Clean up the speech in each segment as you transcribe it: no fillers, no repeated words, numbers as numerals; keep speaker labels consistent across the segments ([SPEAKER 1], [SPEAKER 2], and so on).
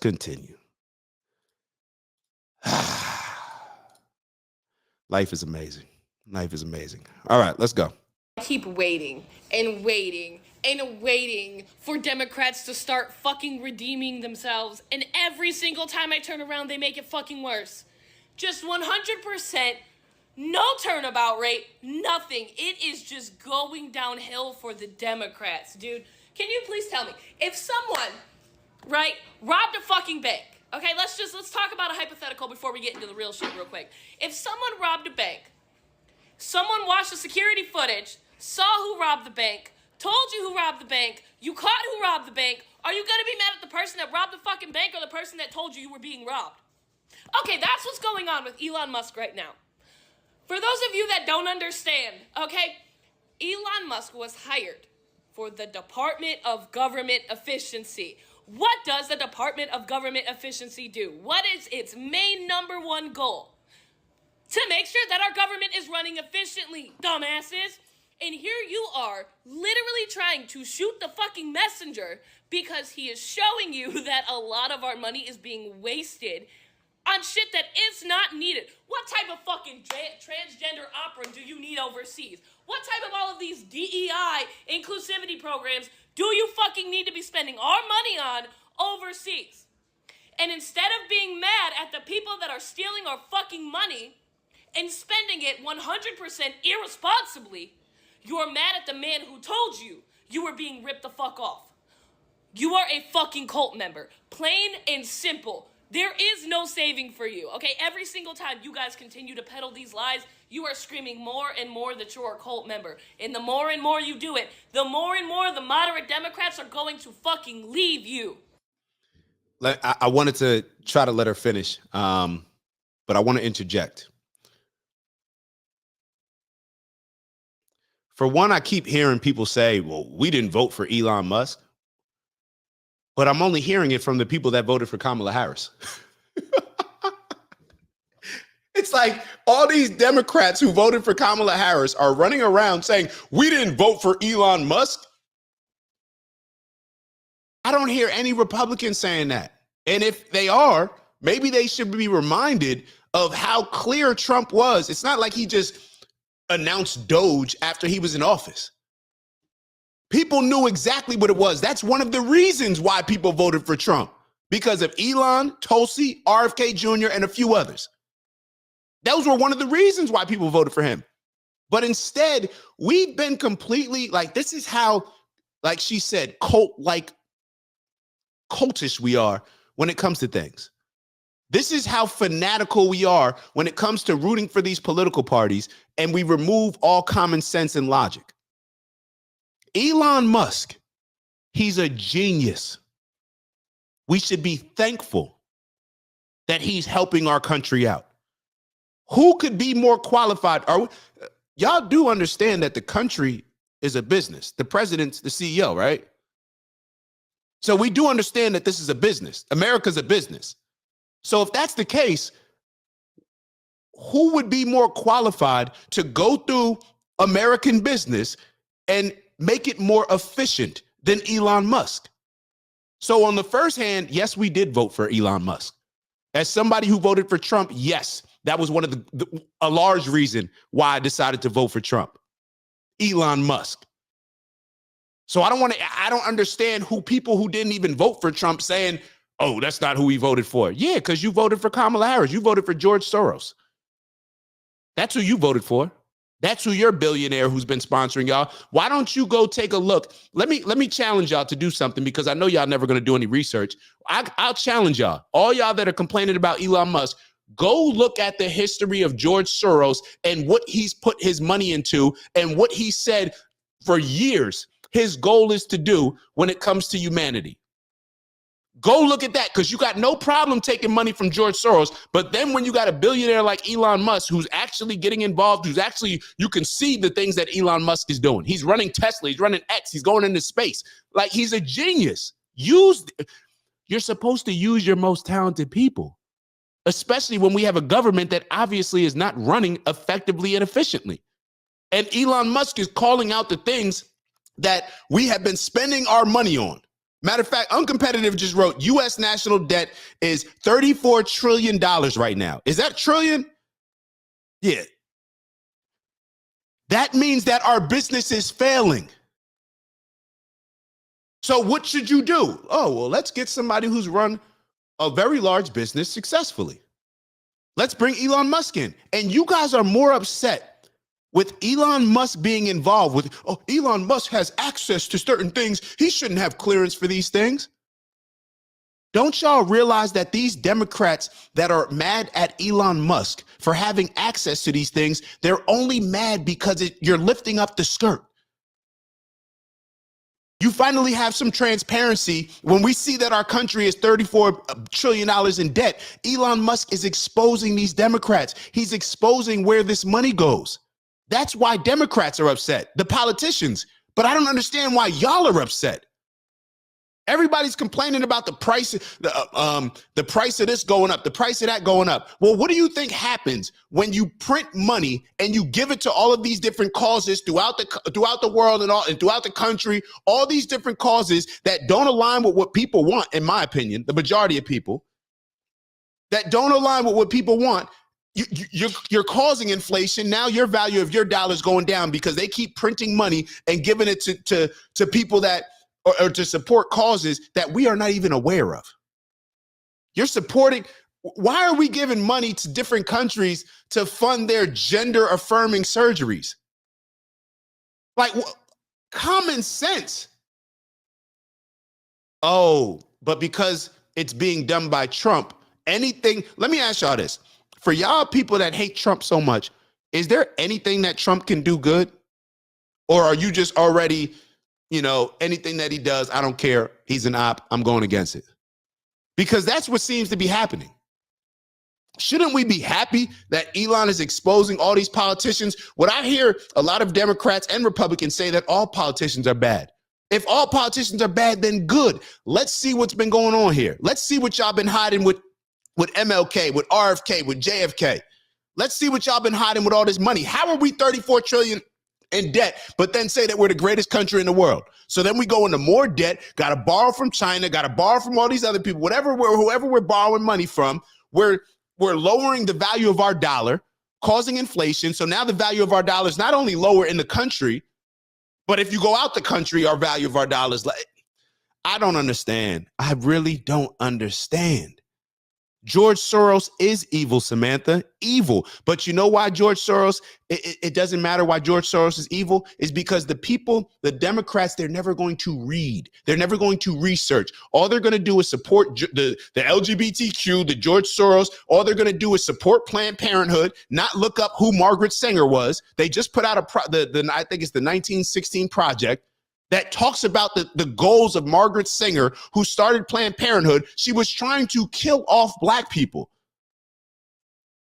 [SPEAKER 1] continue. Life is amazing. Life is amazing. All right, let's go.
[SPEAKER 2] I keep waiting and waiting and waiting for Democrats to start fucking redeeming themselves, and every single time I turn around, they make it fucking worse. Just 100%, no turnabout rate, nothing. It is just going downhill for the Democrats, dude. Can you please tell me, if someone, right, robbed a fucking bank, okay, let's talk about a hypothetical before we get into the real shit real quick. If someone robbed a bank, someone watched the security footage, saw who robbed the bank, told you who robbed the bank, you caught who robbed the bank, are you gonna be mad at the person that robbed the fucking bank or the person that told you were being robbed? Okay, that's what's going on with Elon Musk right now. For those of you that don't understand, okay, Elon Musk was hired for the Department of Government Efficiency. What does the Department of Government Efficiency do? What is its main number one goal? To make sure that our government is running efficiently, dumbasses. And here you are, literally trying to shoot the fucking messenger because he is showing you that a lot of our money is being wasted on shit that is not needed. What type of fucking transgender opera do you need overseas? What type of all of these DEI inclusivity programs do you fucking need to be spending our money on overseas? And instead of being mad at the people that are stealing our fucking money and spending it 100% irresponsibly, you're mad at the man who told you you were being ripped the fuck off. You are a fucking cult member. Plain and simple. There is no saving for you, okay? Every single time you guys continue to peddle these lies, you are screaming more and more that you're a cult member. And the more and more you do it, the more and more the moderate Democrats are going to fucking leave you.
[SPEAKER 1] I wanted to try to let her finish, but I want to interject. For one, I keep hearing people say, well, we didn't vote for Elon Musk. But I'm only hearing it from the people that voted for Kamala Harris. It's like all these Democrats who voted for Kamala Harris are running around saying, we didn't vote for Elon Musk. I don't hear any Republicans saying that. And if they are, maybe they should be reminded of how clear Trump was. It's not like he just announced Doge after he was in office. People knew exactly what it was. That's one of the reasons why people voted for Trump, because of Elon, Tulsi, RFK Jr., and a few others. Those were one of the reasons why people voted for him. But instead, we've been completely like, this is how, like she said, cultish we are when it comes to things. This is how fanatical we are when it comes to rooting for these political parties, and we remove all common sense and logic. Elon Musk, he's a genius. We should be thankful that he's helping our country out. Who could be more qualified? Y'all do understand that the country is a business. The president's the CEO, right? So we do understand that this is a business. America's a business. So if that's the case, who would be more qualified to go through American business and make it more efficient than Elon Musk? So on the first hand, yes, we did vote for Elon Musk. As somebody who voted for Trump, yes, that was one of a large reason why I decided to vote for Trump. Elon Musk. So I don't understand who people who didn't even vote for Trump saying, oh, that's not who we voted for. Yeah, because you voted for Kamala Harris. You voted for George Soros. That's who you voted for. That's who your billionaire who's been sponsoring y'all. Why don't you go take a look? Let me challenge y'all to do something, because I know y'all never going to do any research. I'll challenge y'all. All y'all that are complaining about Elon Musk, go look at the history of George Soros and what he's put his money into and what he said for years his goal is to do when it comes to humanity. Go look at that, because you got no problem taking money from George Soros. But then when you got a billionaire like Elon Musk who's actually getting involved, who's actually, you can see the things that Elon Musk is doing. He's running Tesla, he's running X, he's going into space. Like, he's a genius. You're supposed to use your most talented people, especially when we have a government that obviously is not running effectively and efficiently. And Elon Musk is calling out the things that we have been spending our money on. Matter of fact, Uncompetitive just wrote U.S. national debt is $34 trillion right now. Is that trillion? Yeah. That means that our business is failing. So what should you do? Oh, well, let's get somebody who's run a very large business successfully. Let's bring Elon Musk in. And you guys are more upset with Elon Musk being involved with, oh, Elon Musk has access to certain things. He shouldn't have clearance for these things. Don't y'all realize that these Democrats that are mad at Elon Musk for having access to these things, they're only mad because you're lifting up the skirt. You finally have some transparency. When we see that our country is $34 trillion in debt, Elon Musk is exposing these Democrats. He's exposing where this money goes. That's why Democrats are upset, the politicians. But I don't understand why y'all are upset. Everybody's complaining about the price of this going up, the price of that going up. Well, what do you think happens when you print money and you give it to all of these different causes throughout the world and throughout the country, all these different causes that don't align with what people want, in my opinion, the majority of people that don't align with what people want. You're causing inflation. Now your value of your dollar is going down because they keep printing money and giving it to people that or to support causes that we are not even aware of. You're supporting. Why are we giving money to different countries to fund their gender affirming surgeries? Like, common sense. Oh, but because it's being done by Trump, anything. Let me ask y'all this. For y'all people that hate Trump so much, is there anything that Trump can do good? Or are you just already, anything that he does, I don't care. He's an op. I'm going against it. Because that's what seems to be happening. Shouldn't we be happy that Elon is exposing all these politicians? What I hear a lot of Democrats and Republicans say that all politicians are bad. If all politicians are bad, then good. Let's see what's been going on here. Let's see what y'all been hiding with MLK, with RFK, with JFK. Let's see what y'all been hiding with all this money. How are we 34 trillion in debt, but then say that we're the greatest country in the world? So then we go into more debt, got to borrow from China, got to borrow from all these other people, whoever we're borrowing money from. We're lowering the value of our dollar, causing inflation. So now the value of our dollar is not only lower in the country, but if you go out the country, our value of our dollar is like, I don't understand. I really don't understand. George Soros is evil, Samantha, evil. But you know why George Soros, it doesn't matter why George Soros is evil, is because the people, the Democrats, they're never going to read. They're never going to research. All they're going to do is support the LGBTQ, the George Soros. All they're going to do is support Planned Parenthood, not look up who Margaret Sanger was. They just put out I think it's the 1916 Project that talks about the goals of Margaret Sanger, who started Planned Parenthood. She was trying to kill off Black people.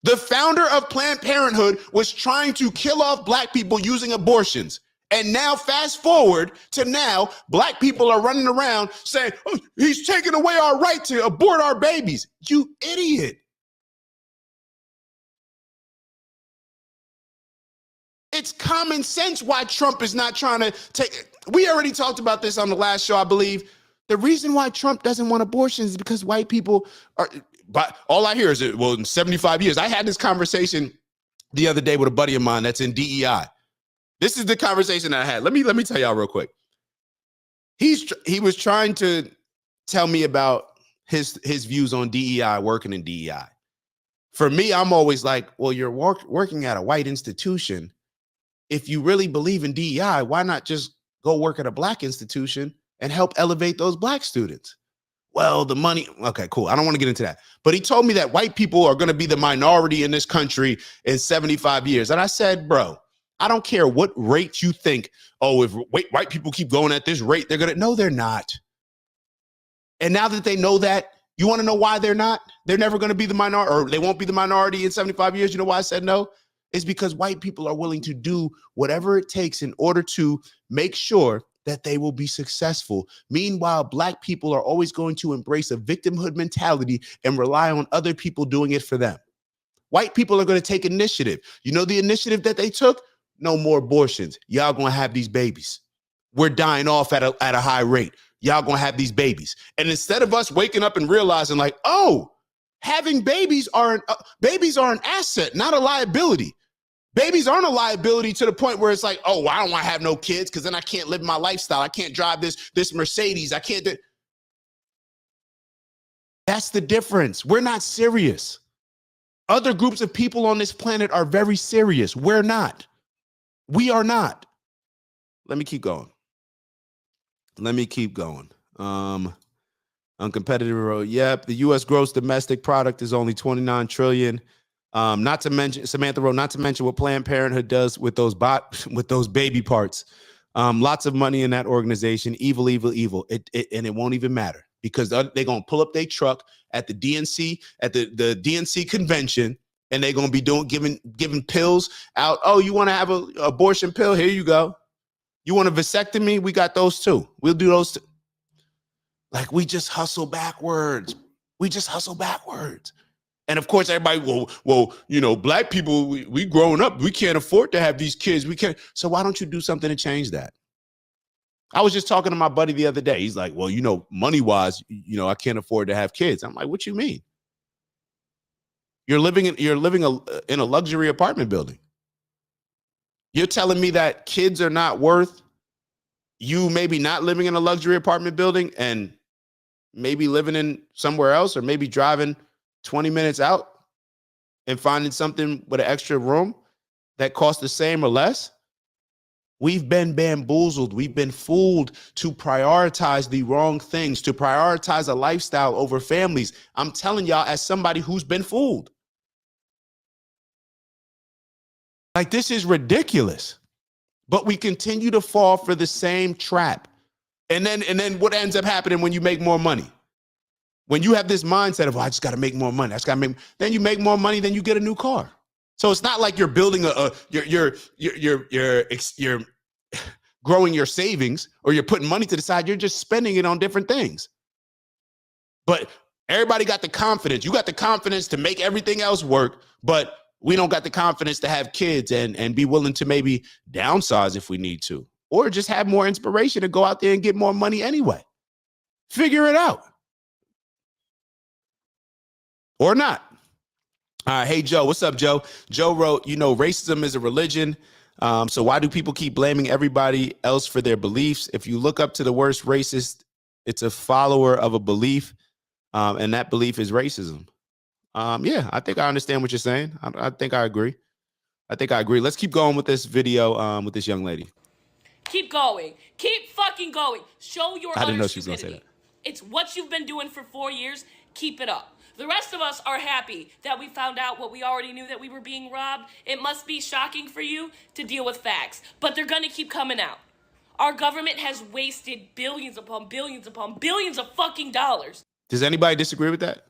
[SPEAKER 1] The founder of Planned Parenthood was trying to kill off Black people using abortions. And now fast forward to now, Black people are running around saying, oh, he's taking away our right to abort our babies. You idiot. It's common sense why Trump is not trying to take. We already talked about this on the last show, I believe. The reason why Trump doesn't want abortions is because white people are, but all I hear is, well, in 75 years, I had this conversation the other day with a buddy of mine that's in DEI. This is the conversation I had. Let me tell y'all real quick. He was trying to tell me about his views on DEI, working in DEI. For me, I'm always like, well, you're working at a white institution. If you really believe in DEI, why not just go work at a Black institution and help elevate those Black students? Well, the money. Okay, cool. I don't want to get into that. But he told me that white people are going to be the minority in this country in 75 years. And I said, bro, I don't care what rate you think. Oh, if white people keep going at this rate, they're going to. No, they're not. And now that they know that, you want to know why they're not? They're never going to be the minority, or they won't be the minority in 75 years. You know why I said no? It's because white people are willing to do whatever it takes in order to make sure that they will be successful. Meanwhile, Black people are always going to embrace a victimhood mentality and rely on other people doing it for them. White people are going to take initiative. You know the initiative that they took? No more abortions. Y'all going to have these babies. We're dying off at a high rate. y'all gonna have these babies. And instead of us waking up and realizing like, oh, having babies are an asset, not a liability. Babies aren't a liability to the point where it's like, oh, well, I don't want to have no kids because then I can't live my lifestyle. I can't drive this Mercedes. I can't do. That's the difference. We're not serious. Other groups of people on this planet are very serious. We're not. We are not. Let me keep going. Uncompetitive road. Yep. The U.S. gross domestic product is only 29 trillion. Not to mention Samantha wrote, not to mention what Planned Parenthood does with those baby parts. Lots of money in that organization. Evil. And it won't even matter because they're going to pull up their truck at the DNC, at the DNC convention, and they're going to be giving pills out. Oh, you want to have an abortion pill? Here you go. You want a vasectomy? We got those too. We'll do those too. Like, we just hustle backwards. And of course, everybody, well, you know, black people, we growing up, we can't afford to have these kids. We can't. So why don't you do something to change that? I was just talking to my buddy the other day. He's like, well, you know, money-wise, you know, I can't afford to have kids. I'm like, what you mean? You're living in a luxury apartment building. You're telling me that kids are not worth you maybe not living in a luxury apartment building and maybe living in somewhere else, or maybe driving 20 minutes out and finding something with an extra room that costs the same or less? We've been bamboozled. We've been fooled to prioritize the wrong things, to prioritize a lifestyle over families. I'm telling y'all, as somebody who's been fooled. Like, this is ridiculous. But we continue to fall for the same trap. And then what ends up happening when you make more money? When you have this mindset of, oh, I just got to make more money. Then you make more money, then you get a new car. So it's not like you're building you're growing your savings, or you're putting money to the side. You're just spending it on different things. But everybody got the confidence. You got the confidence to make everything else work, but we don't got the confidence to have kids and be willing to maybe downsize if we need to, or just have more inspiration to go out there and get more money anyway. Figure it out. Or not. Hey, Joe. What's up, Joe? Joe wrote, you know, racism is a religion. So why do people keep blaming everybody else for their beliefs? If you look up to the worst racist, it's a follower of a belief, and that belief is racism. Yeah, I think I understand what you're saying. I think I agree. Let's keep going with this video with this young lady.
[SPEAKER 2] Keep going. Keep fucking going. Show your
[SPEAKER 1] I didn't know
[SPEAKER 2] utter
[SPEAKER 1] she was gonna say
[SPEAKER 2] stupidity.
[SPEAKER 1] that.
[SPEAKER 2] It's what you've been doing for 4 years. Keep it up. The rest of us are happy that we found out what we already knew, that we were being robbed. It must be shocking for you to deal with facts, but they're gonna keep coming out. Our government has wasted billions upon billions upon billions of fucking dollars.
[SPEAKER 1] Does anybody disagree with that?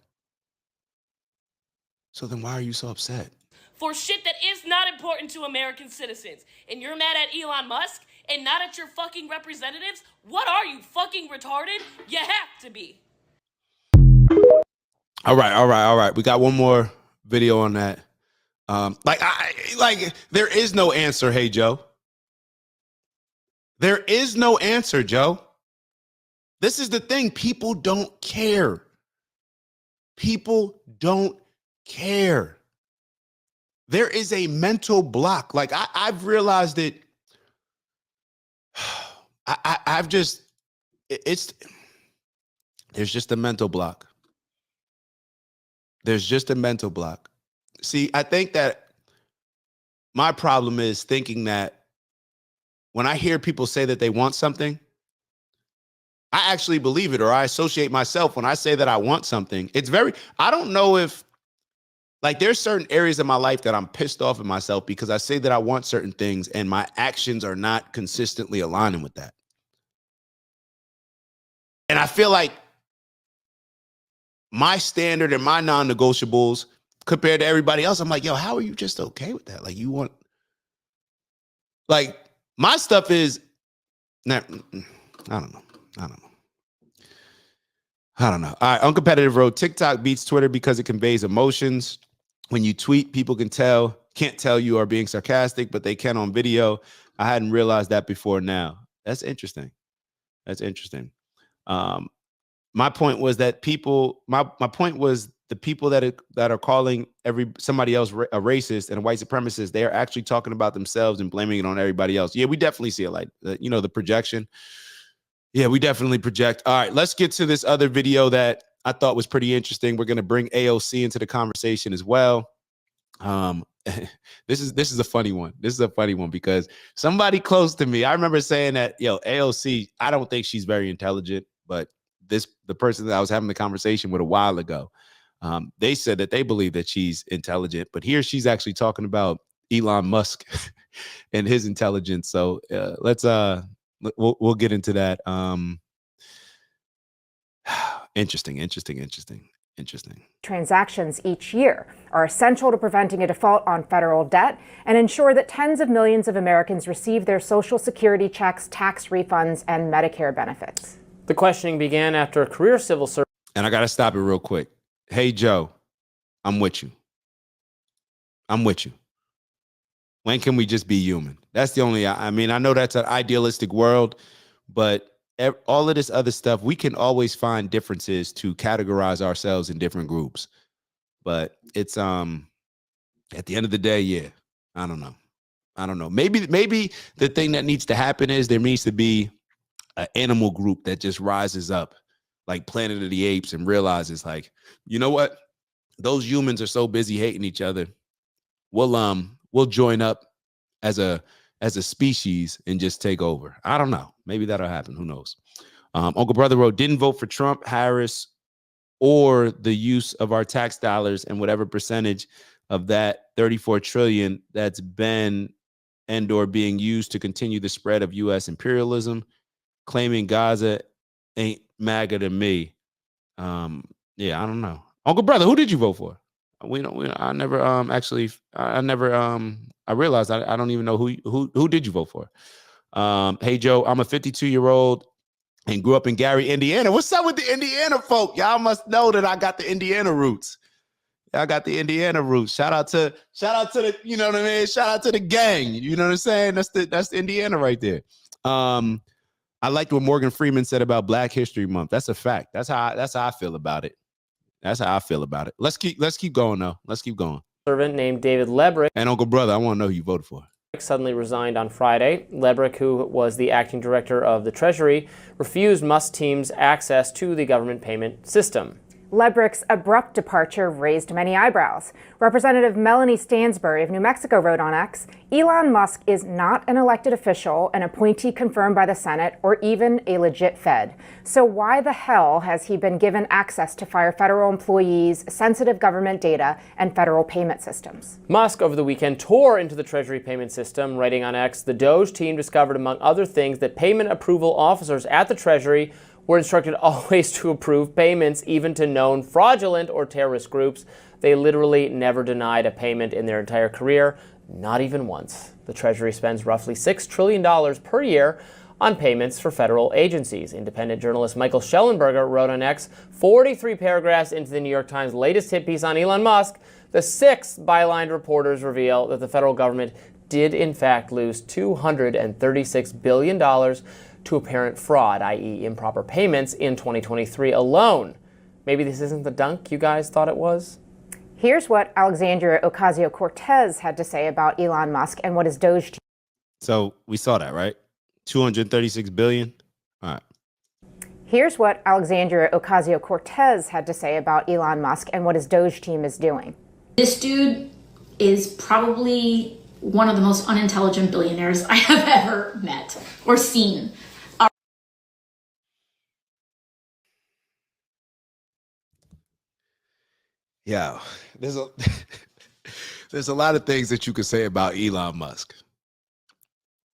[SPEAKER 1] So then why are you so upset?
[SPEAKER 2] For shit that is not important to American citizens. And you're mad at Elon Musk and not at your fucking representatives? What are you, fucking retarded? You have to be.
[SPEAKER 1] All right. We got one more video on that. There is no answer. Hey, Joe. There is no answer, Joe. This is the thing. People don't care. People don't care. There is a mental block. Like, I've realized it. There's just a mental block. There's just a mental block. See, I think that my problem is thinking that when I hear people say that they want something, I actually believe it, or I associate myself when I say that I want something. I don't know if, like, there's certain areas of my life that I'm pissed off at myself because I say that I want certain things and my actions are not consistently aligning with that. And I feel like my standard and my non-negotiables compared to everybody else, I'm like, yo, how are you just okay with that? Like, you want, like, my stuff is, I don't know. All right, uncompetitive road. TikTok beats Twitter because it conveys emotions. When you tweet, people can't tell you are being sarcastic, but they can on video. I hadn't realized that before now. That's interesting. My point was that people. My point was the people that are calling somebody else a racist and a white supremacist. They are actually talking about themselves and blaming it on everybody else. Yeah, we definitely see it like the projection. Yeah, we definitely project. All right, let's get to this other video that I thought was pretty interesting. We're going to bring AOC into the conversation as well. This is a funny one. This is a funny one because somebody close to me, I remember saying that, AOC, I don't think she's very intelligent, but the person that I was having the conversation with a while ago, they said that they believe that she's intelligent, but here she's actually talking about Elon Musk and his intelligence. So we'll get into that. Interesting.
[SPEAKER 3] Transactions each year are essential to preventing a default on federal debt and ensure that tens of millions of Americans receive their Social Security checks, tax refunds, and Medicare benefits.
[SPEAKER 4] The questioning began after a career civil servant.
[SPEAKER 1] And I got to stop it real quick. Hey, Joe, I'm with you. When can we just be human? That's the only, I know that's an idealistic world, but all of this other stuff, we can always find differences to categorize ourselves in different groups. But it's, at the end of the day, yeah, I don't know. Maybe the thing that needs to happen is there needs to be an animal group that just rises up like Planet of the Apes and realizes like, you know what? Those humans are so busy hating each other. We'll join up as a species and just take over. I don't know. Maybe that'll happen. Who knows? Uncle Brother wrote, didn't vote for Trump, Harris, or the use of our tax dollars and whatever percentage of that 34 trillion that's been and or being used to continue the spread of U.S. imperialism, claiming Gaza ain't MAGA to me. Yeah, I don't know. Uncle Brother, who did you vote for? I never I realized I don't even know who did you vote for. Hey Joe, I'm a 52-year-old and grew up in Gary, Indiana. What's up with the Indiana folk? Y'all must know that I got the Indiana roots. Shout out to the, you know what I mean? Shout out to the gang. You know what I'm saying? That's the Indiana right there. I liked what Morgan Freeman said about Black History Month. That's a fact. That's how I feel about it. Let's keep going though. Let's keep going.
[SPEAKER 4] Servant named David Lebrick.
[SPEAKER 1] And Uncle Brother, I want to know who you voted for.
[SPEAKER 4] Suddenly resigned on Friday. Lebrick, who was the acting director of the Treasury, refused Musk team's access to the government payment system.
[SPEAKER 3] Lebrick's abrupt departure raised many eyebrows. Representative Melanie Stansbury of New Mexico wrote on X, Elon Musk is not an elected official, an appointee confirmed by the Senate, or even a legit Fed. So why the hell has he been given access to fire federal employees, sensitive government data, and federal payment systems?
[SPEAKER 4] Musk over the weekend tore into the Treasury payment system, writing on X, the Doge team discovered, among other things, that payment approval officers at the Treasury were instructed always to approve payments, even to known fraudulent or terrorist groups. They literally never denied a payment in their entire career, not even once. The Treasury spends roughly $6 trillion per year on payments for federal agencies. Independent journalist Michael Schellenberger wrote on X, 43 paragraphs into the New York Times' latest hit piece on Elon Musk, the 6 bylined reporters reveal that the federal government did in fact lose $236 billion to apparent fraud, i.e. improper payments, in 2023 alone. Maybe this isn't the dunk you guys thought it was?
[SPEAKER 3] Here's what Alexandria Ocasio-Cortez had to say about Elon Musk and what his Doge.
[SPEAKER 1] So we saw that, right? 236 billion. All right.
[SPEAKER 3] Here's what Alexandria Ocasio-Cortez had to say about Elon Musk and what his Doge team is doing.
[SPEAKER 5] This dude is probably one of the most unintelligent billionaires I have ever met or seen.
[SPEAKER 1] Yeah, there's a lot of things that you could say about Elon Musk.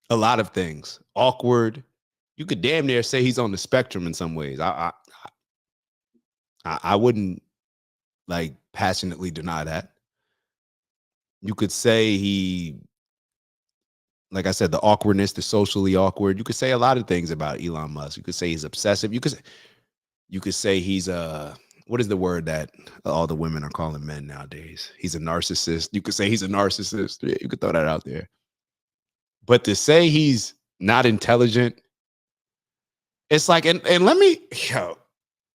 [SPEAKER 1] A lot of things. Awkward. You could damn near say he's on the spectrum in some ways. I wouldn't like passionately deny that. You could say he, like I said, the awkwardness, the socially awkward. You could say a lot of things about Elon Musk. You could say he's obsessive. You could say he's what is the word that all the women are calling men nowadays? He's a narcissist. You could say he's a narcissist. Yeah, you could throw that out there. But to say he's not intelligent It's like, and let me,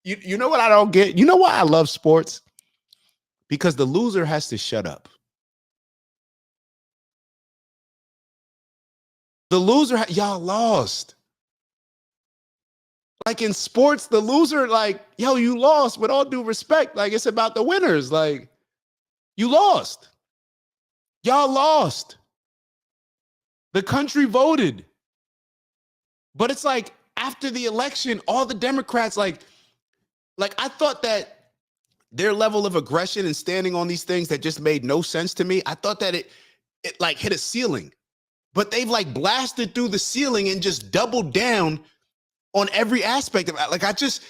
[SPEAKER 1] you know what I don't get? You know why I love sports? Because the loser has to shut up. The loser, y'all lost. Like in sports, the loser, like, yo, you lost. With all due respect, like it's about the winners. Like, you lost. Y'all lost. The country voted. But it's like after the election, all the Democrats, like I thought that their level of aggression and standing on these things that just made no sense to me, I thought that it like hit a ceiling. But they've like blasted through the ceiling and just doubled down on every aspect of it. Like I just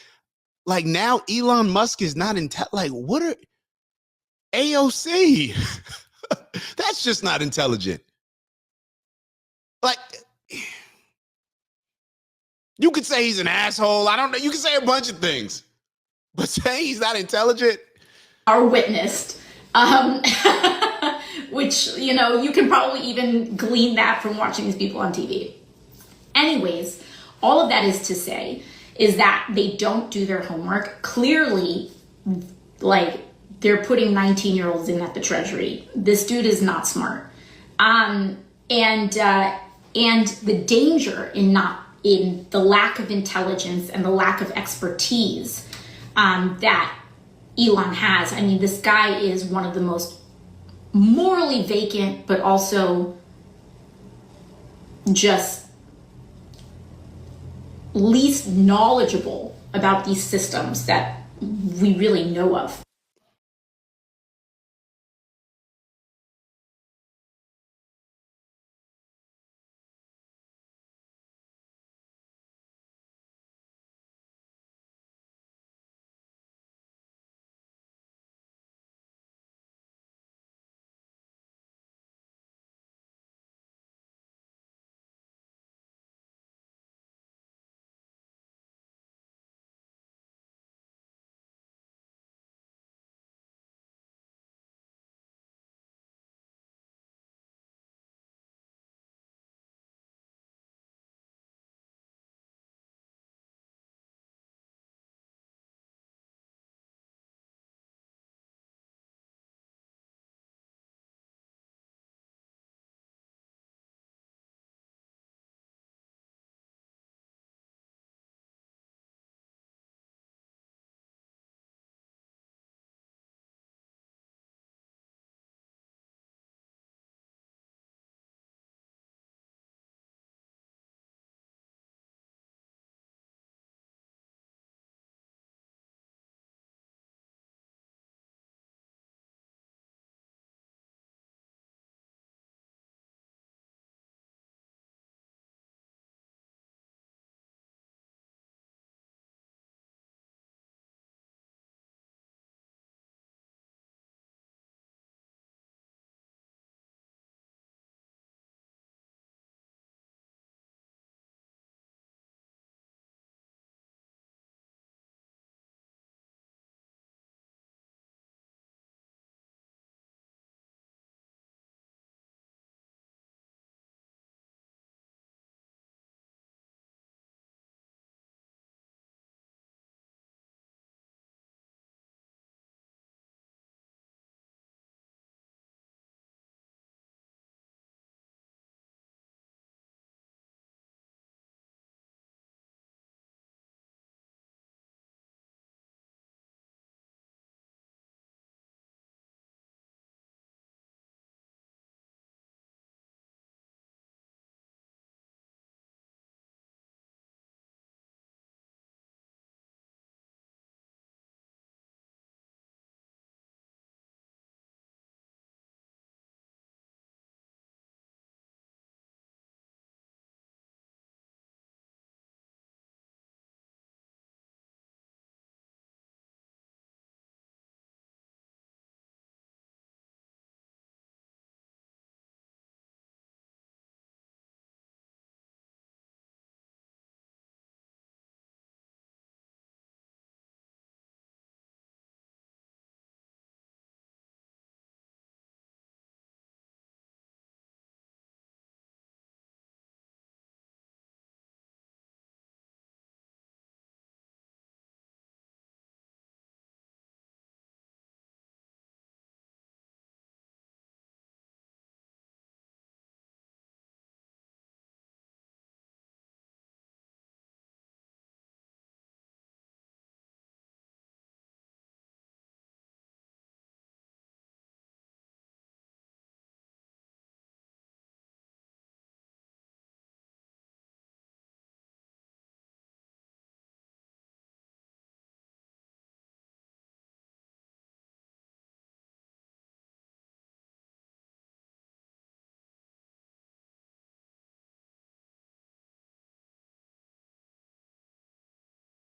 [SPEAKER 1] like now Elon Musk is not like what are AOC? That's just not intelligent. Like you could say he's an asshole. I don't know. You can say a bunch of things, but saying he's not intelligent.
[SPEAKER 5] Are witnessed, which, you know, you can probably even glean that from watching these people on TV. Anyways, all of that is to say is that they don't do their homework. Clearly, like, they're putting 19-year-olds in at the Treasury. This dude is not smart. And the danger in the lack of intelligence and the lack of expertise that Elon has. I mean, this guy is one of the most morally vacant, but also just least knowledgeable about these systems that we really know of.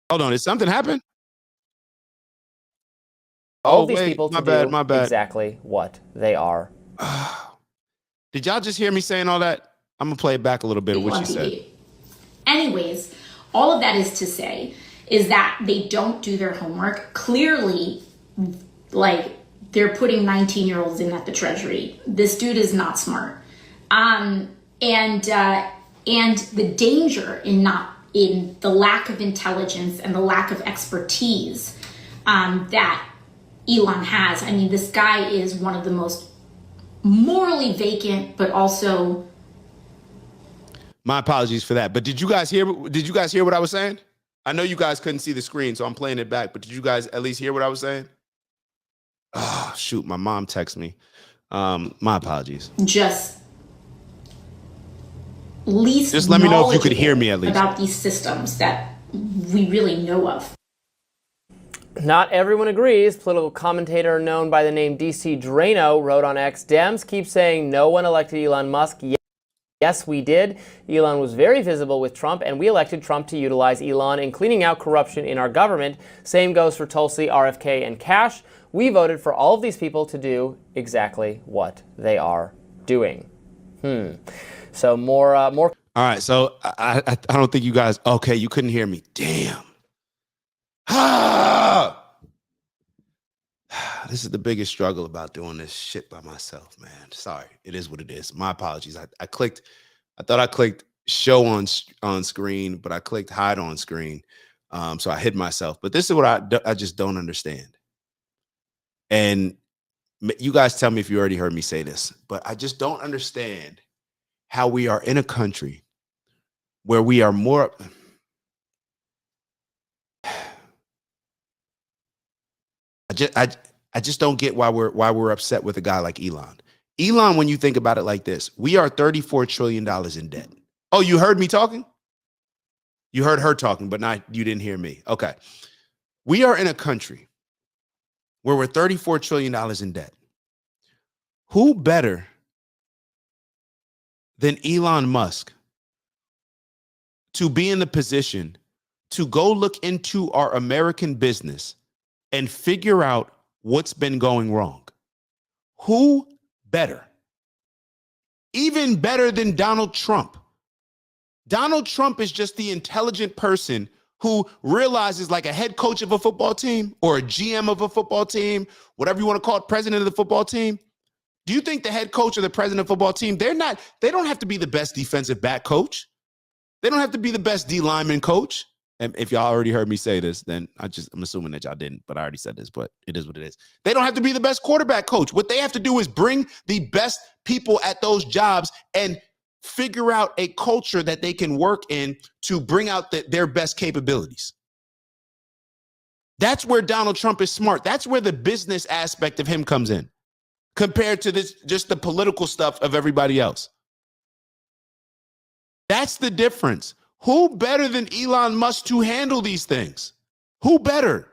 [SPEAKER 1] Hold on, did something happen?
[SPEAKER 4] All
[SPEAKER 1] Oh,
[SPEAKER 4] of these
[SPEAKER 1] wait,
[SPEAKER 4] people
[SPEAKER 1] my
[SPEAKER 4] to
[SPEAKER 1] bad,
[SPEAKER 4] do
[SPEAKER 1] my bad.
[SPEAKER 4] exactly what they are.
[SPEAKER 1] Did y'all just hear me saying all that? I'm gonna play it back a little bit of what
[SPEAKER 5] on
[SPEAKER 1] she
[SPEAKER 5] TV.
[SPEAKER 1] said.
[SPEAKER 5] Anyways, all of that is to say is that they don't do their homework. Clearly, like, they're putting 19-year-olds in at the Treasury. This dude is not smart. And the danger in the lack of intelligence and the lack of expertise that Elon has. I mean, this guy is one of the most morally vacant, but also.
[SPEAKER 1] My apologies for that. But did you guys hear what I was saying? I know you guys couldn't see the screen, so I'm playing it back. But did you guys at least hear what I was saying? Oh, shoot, my mom texted me. My apologies.
[SPEAKER 5] Just
[SPEAKER 1] let me know if you could hear me at least.
[SPEAKER 5] About these systems that we really know of.
[SPEAKER 4] Not everyone agrees. Political commentator known by the name DC Drano wrote on X, Dems keep saying no one elected Elon Musk. Yes, we did. Elon was very visible with Trump, and we elected Trump to utilize Elon in cleaning out corruption in our government. Same goes for Tulsi, RFK, and Cash. We voted for all of these people to do exactly what they are doing. So more. All
[SPEAKER 1] right. So I don't think you guys. Okay, you couldn't hear me. Damn. This is the biggest struggle about doing this shit by myself, man. Sorry. It is what it is. My apologies. I thought I clicked show on screen, but I clicked hide on screen. So I hid myself. But this is what I just don't understand. And you guys tell me if you already heard me say this, but I just don't understand how we are in a country where we are more. I just don't get why we're upset with a guy like Elon. Elon, when you think about it like this, we are $34 trillion in debt. Oh, you heard me talking? You heard her talking, but you didn't hear me. Okay. We are in a country where we're $34 trillion in debt. Who better than Elon Musk to be in the position to go look into our American business and figure out what's been going wrong? Who better? Even better than Donald Trump. Donald Trump is just the intelligent person who realizes, like a head coach of a football team or a GM of a football team, whatever you want to call it, president of the football team. Do you think the head coach or the president of the football team, they don't have to be the best defensive back coach. They don't have to be the best D lineman coach. And if y'all already heard me say this, then I'm assuming that y'all didn't, but I already said this, but it is what it is. They don't have to be the best quarterback coach. What they have to do is bring the best people at those jobs and figure out a culture that they can work in to bring out their best capabilities. That's where Donald Trump is smart. That's where the business aspect of him comes in compared to this, just the political stuff of everybody else. That's the difference. Who better than Elon Musk to handle these things? Who better?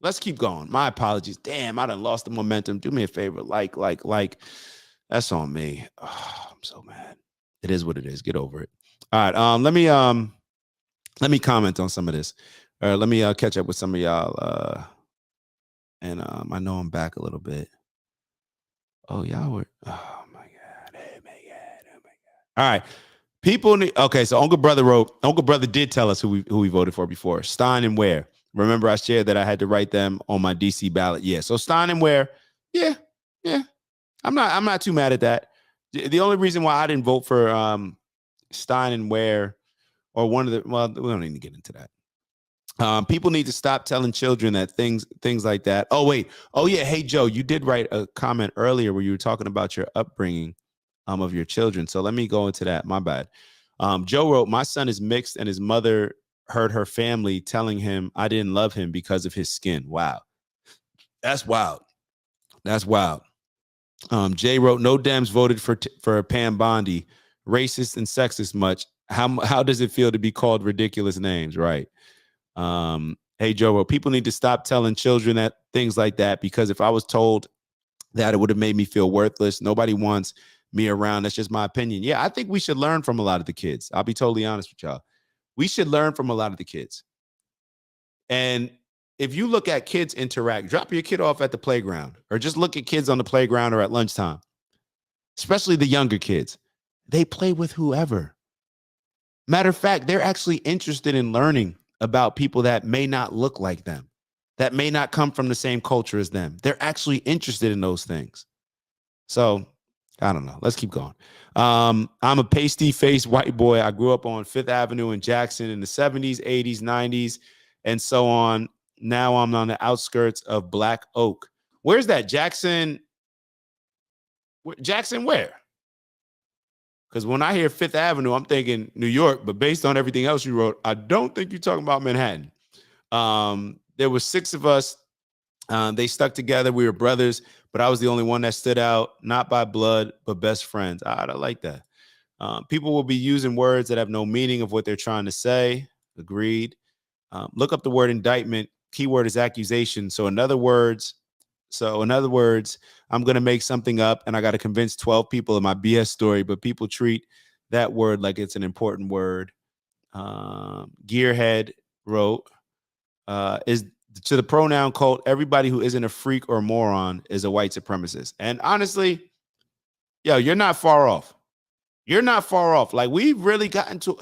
[SPEAKER 1] Let's keep going. My apologies. Damn, I done lost the momentum. Do me a favor. Like. That's on me. Oh, I'm so mad. It is what it is. Get over it. All right. Let me comment on some of this. Let me catch up with some of y'all. And I know I'm back a little bit. Oh, y'all were. Oh my God. Oh my God. Oh my God. All right. People need. Okay, so Uncle Brother did tell us who we voted for before. Stein and Ware. Remember, I shared that I had to write them on my DC ballot. Yeah. So Stein and Ware. Yeah. I'm not too mad at that. The only reason why I didn't vote for Stein and Ware or one of the, well, we don't need to get into that. People need to stop telling children that things like that. Oh, wait. Oh, yeah. Hey, Joe, you did write a comment earlier where you were talking about your upbringing of your children. So let me go into that. My bad. Joe wrote, my son is mixed and his mother heard her family telling him I didn't love him because of his skin. Wow. That's wild. That's wild. Jay wrote, no Dems voted for Pam Bondi, racist and sexist much. How does it feel to be called ridiculous names? Right. Hey, Joe wrote, people need to stop telling children that things like that, because if I was told that, it would have made me feel worthless. Nobody wants me around. That's just my opinion. Yeah, I think we should learn from a lot of the kids. I'll be totally honest with y'all. We should learn from a lot of the kids. And if you look at kids interact, drop your kid off at the playground or just look at kids on the playground or at lunchtime, especially the younger kids. They play with whoever. Matter of fact, they're actually interested in learning about people that may not look like them, that may not come from the same culture as them. They're actually interested in those things. So I don't know. Let's keep going. I'm a pasty-faced white boy. I grew up on Fifth Avenue in Jackson in the 70s, 80s, 90s, and so on. Now I'm on the outskirts of Black Oak. Where's that? Jackson? Jackson where? Because when I hear Fifth Avenue, I'm thinking New York, but based on everything else you wrote, I don't think you're talking about Manhattan. There were 6 of us. They stuck together. We were brothers, but I was the only one that stood out, not by blood, but best friends. I like that. People will be using words that have no meaning of what they're trying to say. Agreed. Look up the word indictment. Keyword is accusation. So in other words, I'm going to make something up and I got to convince 12 people of my BS story, but people treat that word like it's an important word. Gearhead wrote, is to the pronoun cult, everybody who isn't a freak or moron is a white supremacist. And honestly, yo, you're not far off. You're not far off. Like we've really gotten to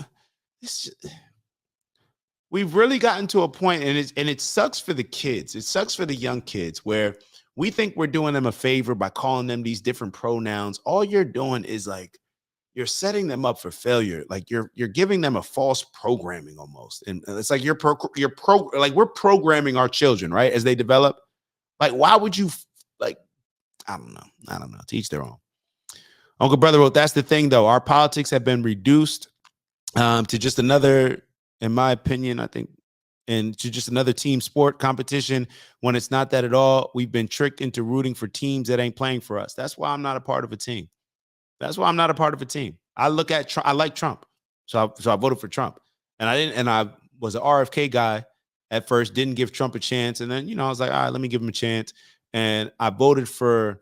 [SPEAKER 1] a point, and it sucks for the kids. It sucks for the young kids where we think we're doing them a favor by calling them these different pronouns. All you're doing is like you're setting them up for failure. Like you're giving them a false programming almost. And it's like we're programming our children, right? As they develop. Like, why would you I don't know. To each their own. Uncle Brother wrote, that's the thing though. Our politics have been reduced to just another, in my opinion, I think, and to just another team sport competition when it's not that at all. We've been tricked into rooting for teams that ain't playing for us. That's why I'm not a part of a team. I look at Trump. I like Trump. So I voted for Trump. And I was an RFK guy at first, didn't give Trump a chance. And then, I was like, all right, let me give him a chance. And I voted for,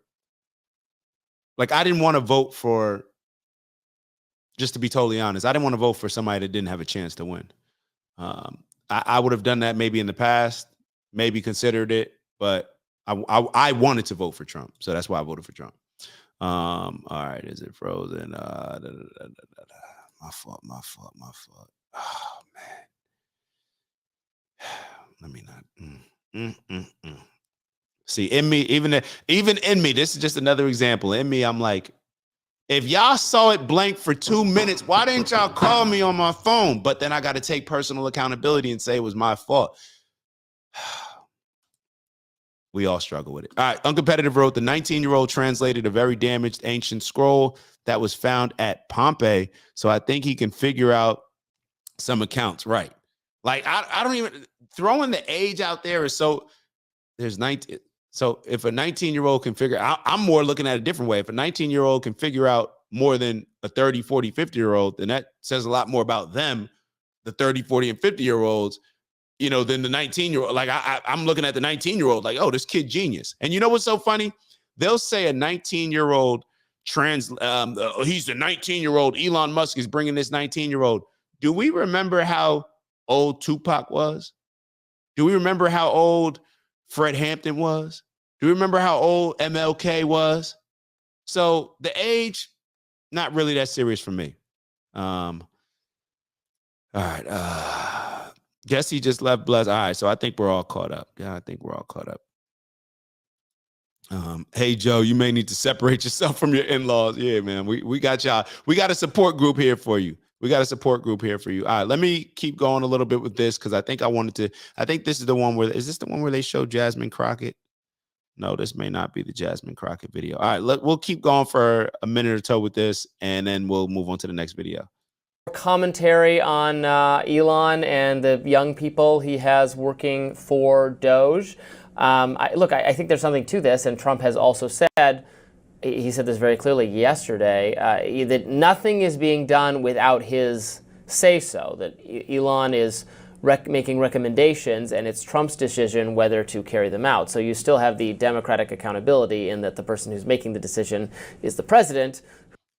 [SPEAKER 1] I didn't want to vote for, just to be totally honest, I didn't want to vote for somebody that didn't have a chance to win. I would have done that maybe in the past, maybe considered it, but I wanted to vote for Trump. So that's why I voted for Trump. All right, is it frozen? My fault. Oh man. Let me not. See, in me, even in me, this is just another example. In me, I'm like, if y'all saw it blank for 2 minutes, why didn't y'all call me on my phone? But then I got to take personal accountability and say it was my fault. We all struggle with it. All right. Uncompetitive wrote, the 19-year-old translated a very damaged ancient scroll that was found at Pompeii. So I think he can figure out some accounts. Right. Like, I don't even, throwing the age out there is so, there's 19. So if a 19-year-old can figure out, I'm more looking at a different way. If a 19-year-old can figure out more than a 30, 40, 50-year-old, then that says a lot more about them, the 30, 40, and 50-year-olds, than the 19-year-old. Like I'm looking at the 19-year-old like, oh, this kid genius. And you know what's so funny? They'll say a 19-year-old he's the 19-year-old. Elon Musk is bringing this 19-year-old. Do we remember how old Tupac was? Do we remember how old Fred Hampton was? Do you remember how old MLK was? So the age, not really that serious for me. All right. Guess he just left Bless. All right. So I think we're all caught up. Yeah, I think we're all caught up. Hey, Joe, you may need to separate yourself from your in-laws. Yeah, man. We got y'all. We got a support group here for you. All right, let me keep going a little bit with this because I think this is the one is this the one where they show Jasmine Crockett? No, this may not be the Jasmine Crockett video. All right, we'll keep going for a minute or so with this, and then we'll move on to the next video.
[SPEAKER 4] Commentary on Elon and the young people he has working for Doge. I think there's something to this, and Trump has also said, he said this very clearly yesterday, that nothing is being done without his say-so, that Elon is making recommendations, and it's Trump's decision whether to carry them out. So you still have the democratic accountability in that the person who's making the decision is the president.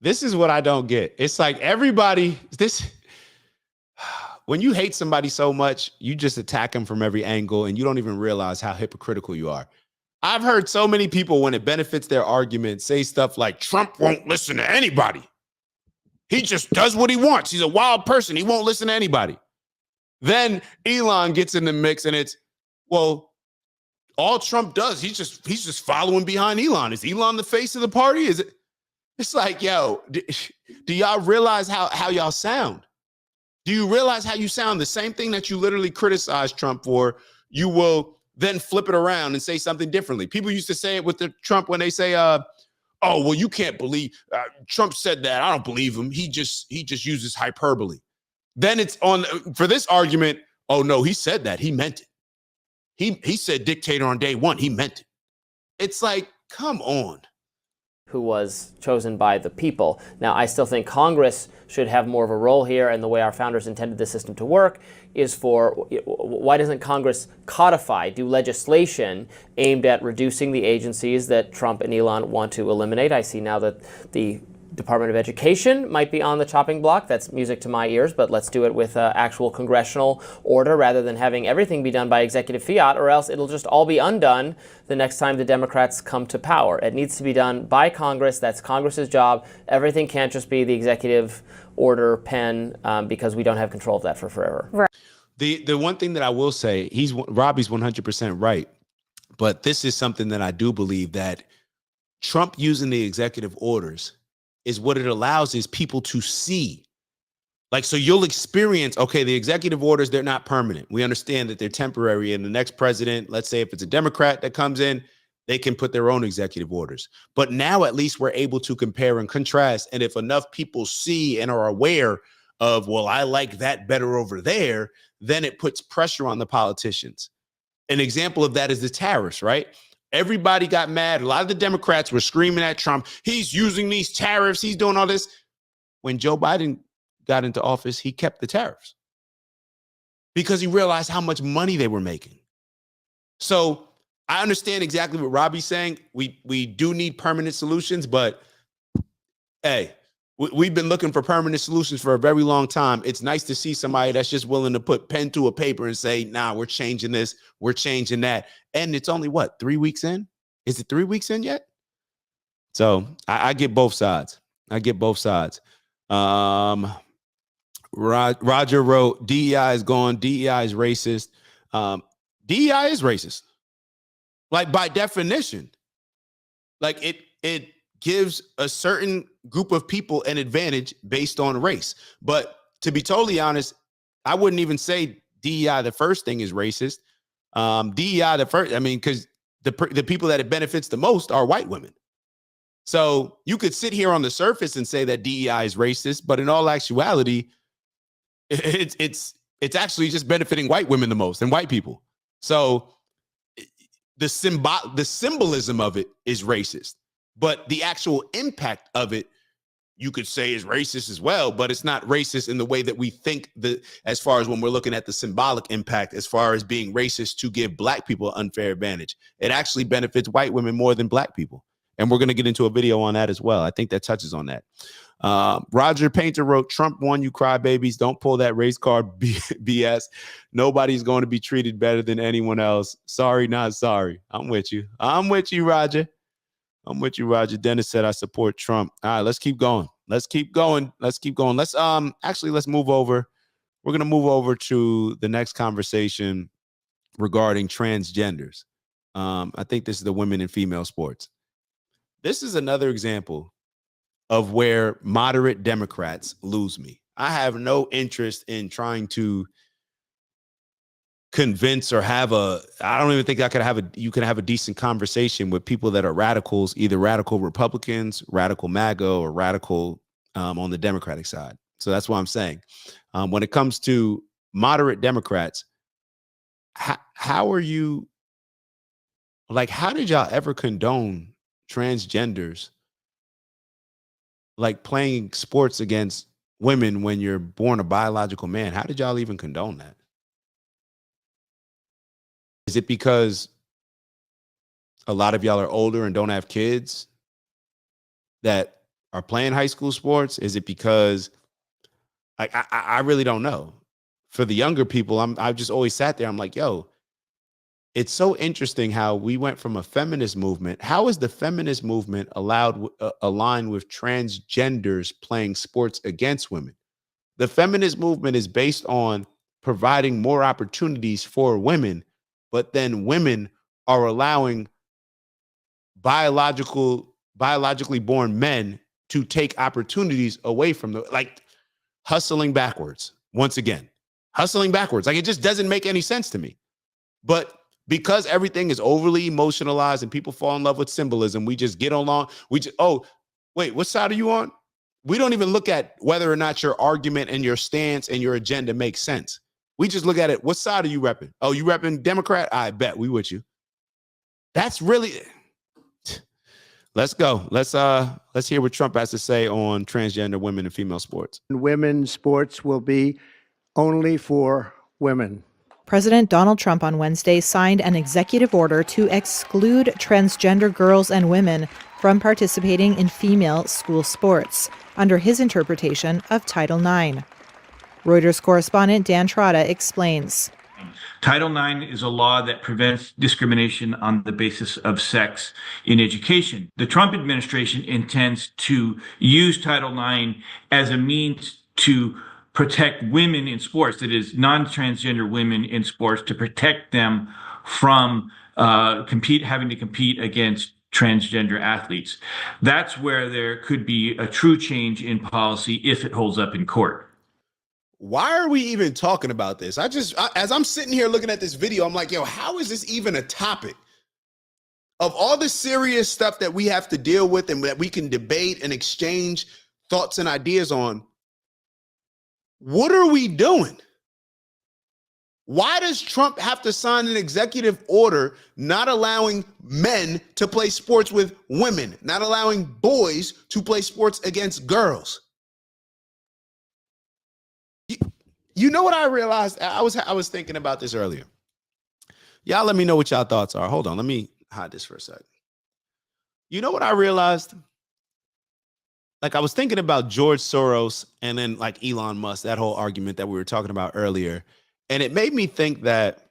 [SPEAKER 1] This is what I don't get. It's like everybody, when you hate somebody so much, you just attack them from every angle and you don't even realize how hypocritical you are. I've heard so many people, when it benefits their argument, say stuff like Trump won't listen to anybody. He just does what he wants. He's a wild person. He won't listen to anybody. Then Elon gets in the mix and it's, well, all Trump does, he's just following behind Elon. Is Elon the face of the party? Is it? It's like, yo, do y'all realize how y'all sound? Do you realize how you sound? The same thing that you literally criticize Trump for, you will then flip it around and say something differently. People used to say it with the Trump when they say, oh, well, you can't believe Trump said that. I don't believe him. He just uses hyperbole. Then it's on for this argument. Oh, no, he said that. He meant it. He said dictator on day one. He meant it. It's like, come on.
[SPEAKER 4] Who was chosen by the people. Now, I still think Congress should have more of a role here, and the way our founders intended the system to work is for, why doesn't Congress codify, do legislation aimed at reducing the agencies that Trump and Elon want to eliminate? I see now that the Department of Education might be on the chopping block. That's music to my ears, but let's do it with actual congressional order rather than having everything be done by executive fiat, or else it'll just all be undone the next time the Democrats come to power. It needs to be done by Congress. That's Congress's job. Everything can't just be the executive order pen because we don't have control of that for forever.
[SPEAKER 3] Right.
[SPEAKER 1] The one thing that I will say, Robbie's 100% right, but this is something that I do believe, that Trump using the executive orders is what it allows is people to see. Like, so you'll experience, okay, the executive orders, they're not permanent. We understand that they're temporary, and the next president, let's say if it's a Democrat that comes in, they can put their own executive orders. But now at least we're able to compare and contrast. And if enough people see and are aware of, well, I like that better over there, then it puts pressure on the politicians. An example of that is the tariffs, right? Everybody got mad. A lot of the Democrats were screaming at Trump. He's using these tariffs. He's doing all this. When Joe Biden got into office, he kept the tariffs because he realized how much money they were making. So I understand exactly what Robbie's saying. We do need permanent solutions, but hey, we've been looking for permanent solutions for a very long time. It's nice to see somebody that's just willing to put pen to a paper and say, nah, we're changing this, we're changing that. And it's only, what, 3 weeks in? Is it 3 weeks in yet? So I get both sides. I get both sides. Roger wrote, DEI is gone. DEI is racist. DEI is racist. Like, by definition. Like, it gives a certain group of people an advantage based on race. But to be totally honest, I wouldn't even say DEI, the first thing, is racist. DEI, the first, I mean, because the people that it benefits the most are white women. So you could sit here on the surface and say that DEI is racist, but in all actuality, it's actually just benefiting white women the most and white people. So the symbolism of it is racist. But the actual impact of it, you could say, is racist as well, but it's not racist in the way that we think, as far as when we're looking at the symbolic impact, as far as being racist to give black people an unfair advantage. It actually benefits white women more than black people. And we're going to get into a video on that as well. I think that touches on that. Roger Painter wrote, Trump won, you crybabies. Don't pull that race card BS. Nobody's going to be treated better than anyone else. Sorry, not sorry. I'm with you. I'm with you, Roger. I'm with you, Roger. Dennis said, I support Trump. All right, let's keep going. Let's keep going. Let's keep going. Let's move over. We're going to move over to the next conversation regarding transgenders. I think this is the women in female sports. This is another example of where moderate Democrats lose me. I have no interest in trying to convince or I don't even think you can have a decent conversation with people that are radicals, either radical Republicans, radical MAGA, or radical on the Democratic side. So that's what I'm saying. When it comes to moderate Democrats, how are you, like, how did y'all ever condone transgenders like playing sports against women when you're born a biological man? How did y'all even condone that? Is it because a lot of y'all are older and don't have kids that are playing high school sports? Is it because, like, I really don't know. for the younger people, I've just always sat there. I'm like, yo, it's so interesting how we went from a feminist movement. How is the feminist movement aligned with transgenders playing sports against women? The feminist movement is based on providing more opportunities for women, but then women are allowing biologically born men to take opportunities away from them, like hustling backwards. Once again, hustling backwards. Like, it just doesn't make any sense to me. But because everything is overly emotionalized and people fall in love with symbolism, we just get along. Oh, wait, what side are you on? We don't even look at whether or not your argument and your stance and your agenda makes sense. We just look at it. What side are you repping? Oh, you repping Democrat? I bet we with you. That's really. Let's go. Let's hear what Trump has to say on transgender women and female sports.
[SPEAKER 6] Women's sports will be only for women.
[SPEAKER 7] President Donald Trump on Wednesday signed an executive order to exclude transgender girls and women from participating in female school sports under his interpretation of Title IX. Reuters correspondent Dan Trotta explains.
[SPEAKER 8] Title IX is a law that prevents discrimination on the basis of sex in education. The Trump administration intends to use Title IX as a means to protect women in sports, that is, non-transgender women in sports, to protect them from having to compete against transgender athletes. That's where there could be a true change in policy if it holds up in court.
[SPEAKER 1] Why are we even talking about this? As I'm sitting here looking at this video, I'm like, yo, how is this even a topic? Of all the serious stuff that we have to deal with and that we can debate and exchange thoughts and ideas on, what are we doing? Why does Trump have to sign an executive order not allowing men to play sports with women, not allowing boys to play sports against girls? You know what I realized? I was thinking about this earlier. Y'all let me know what y'all thoughts are. Hold on, let me hide this for a second. You know what I realized? Like, I was thinking about George Soros and then like Elon Musk, that whole argument that we were talking about earlier. And it made me think that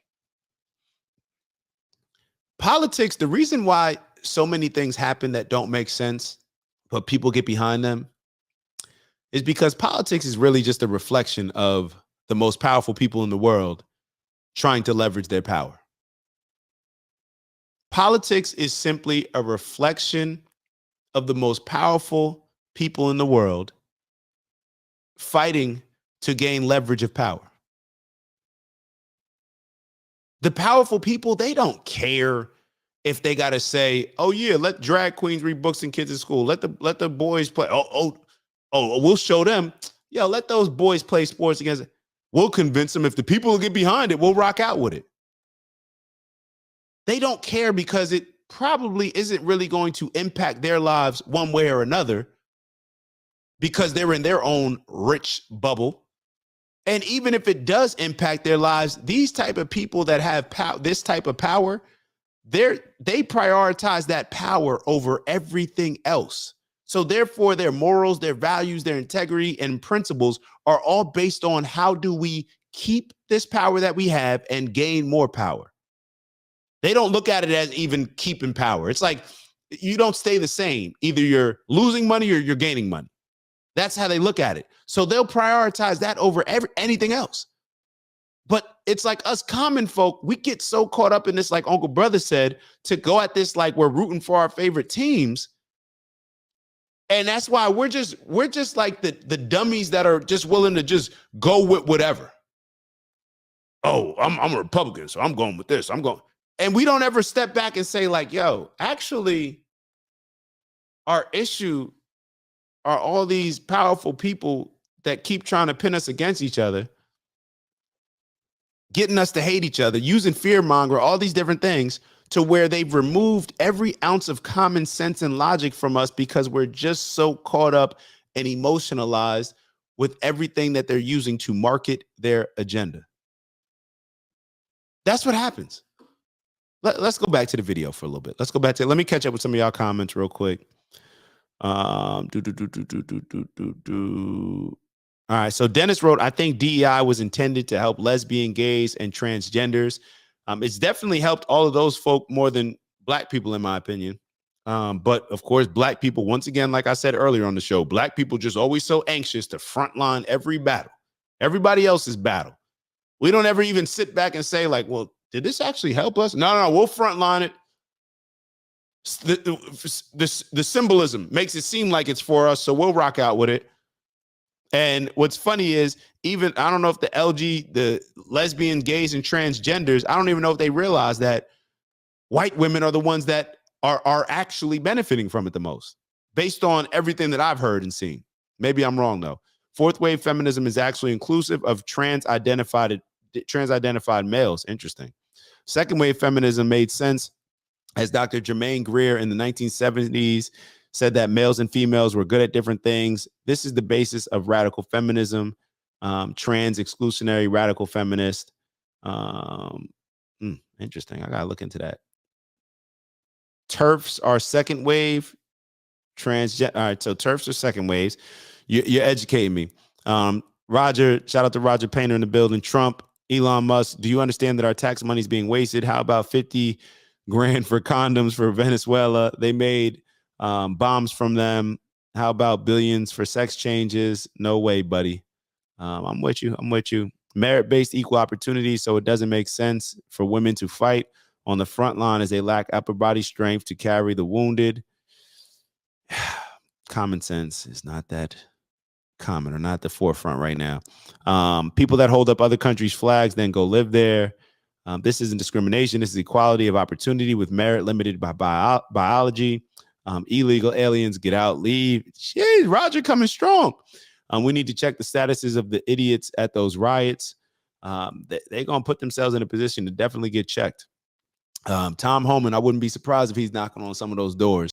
[SPEAKER 1] politics, the reason why so many things happen that don't make sense, but people get behind them, is because politics is really just a reflection of the most powerful people in the world trying to leverage their power. Politics is simply a reflection of the most powerful people in the world fighting to gain leverage of power. The powerful people, they don't care if they got to say, oh yeah, let drag queens read books and kids in school. Let the boys play. Oh, we'll show them. Yo, let those boys play sports against it. We'll convince them. If the people will get behind it, we'll rock out with it. They don't care because it probably isn't really going to impact their lives one way or another because they're in their own rich bubble. And even if it does impact their lives, these type of people that have this type of power, they prioritize that power over everything else. So therefore, their morals, their values, their integrity and principles are all based on how do we keep this power that we have and gain more power. They don't look at it as even keeping power. It's like you don't stay the same. Either you're losing money or you're gaining money. That's how they look at it. So they'll prioritize that over anything else. But it's like us common folk, we get so caught up in this, like Uncle Brother said, to go at this like we're rooting for our favorite teams. And that's why we're just like the dummies that are just willing to just go with whatever. Oh, I'm a Republican, so I'm going with this. And we don't ever step back and say like, yo, actually, our issue are all these powerful people that keep trying to pin us against each other, getting us to hate each other, using fear monger, all these different things to where they've removed every ounce of common sense and logic from us because we're just so caught up and emotionalized with everything that they're using to market their agenda. That's what happens. Let's go back to the video for a little bit. Let me catch up with some of y'all comments real quick. All All right. So Dennis wrote, I think DEI was intended to help lesbian, gays, and transgenders. It's definitely helped all of those folk more than black people, in my opinion. But of course, black people, once again, like I said earlier on the show, black people just always so anxious to frontline every battle, everybody else's battle. We don't ever even sit back and say, like, well, did this actually help us? No, we'll frontline it. The symbolism makes it seem like it's for us, so we'll rock out with it. And what's funny is, even I don't know if the lesbian, gays, and transgenders, I don't even know if they realize that white women are the ones that are actually benefiting from it the most, based on everything that I've heard and seen. Maybe I'm wrong though. Fourth wave feminism is actually inclusive of trans-identified males. Interesting. Second wave feminism made sense as Dr. Jermaine Greer in the 1970s said that males and females were good at different things. This is the basis of radical feminism, trans exclusionary radical feminist. Interesting. I gotta look into that. TERFs are second wave. All right, so TERFs are second waves. You're educating me. Roger, shout out to Roger Painter in the building. Trump, Elon Musk, do you understand that our tax money is being wasted? How about 50 grand for condoms for Venezuela? They made bombs from them. How about billions for sex changes? No way, buddy. I'm with you. Merit-based equal opportunity, so it doesn't make sense for women to fight on the front line as they lack upper body strength to carry the wounded. Common sense is not that common or not at the forefront right now. People that hold up other countries' flags then go live there. This isn't discrimination. This is equality of opportunity with merit limited by biology. Illegal aliens get out, leave. Jeez, Roger coming strong. We need to check the statuses of the idiots at those riots. They're going to put themselves in a position to definitely get checked. Tom Homan, I wouldn't be surprised if he's knocking on some of those doors.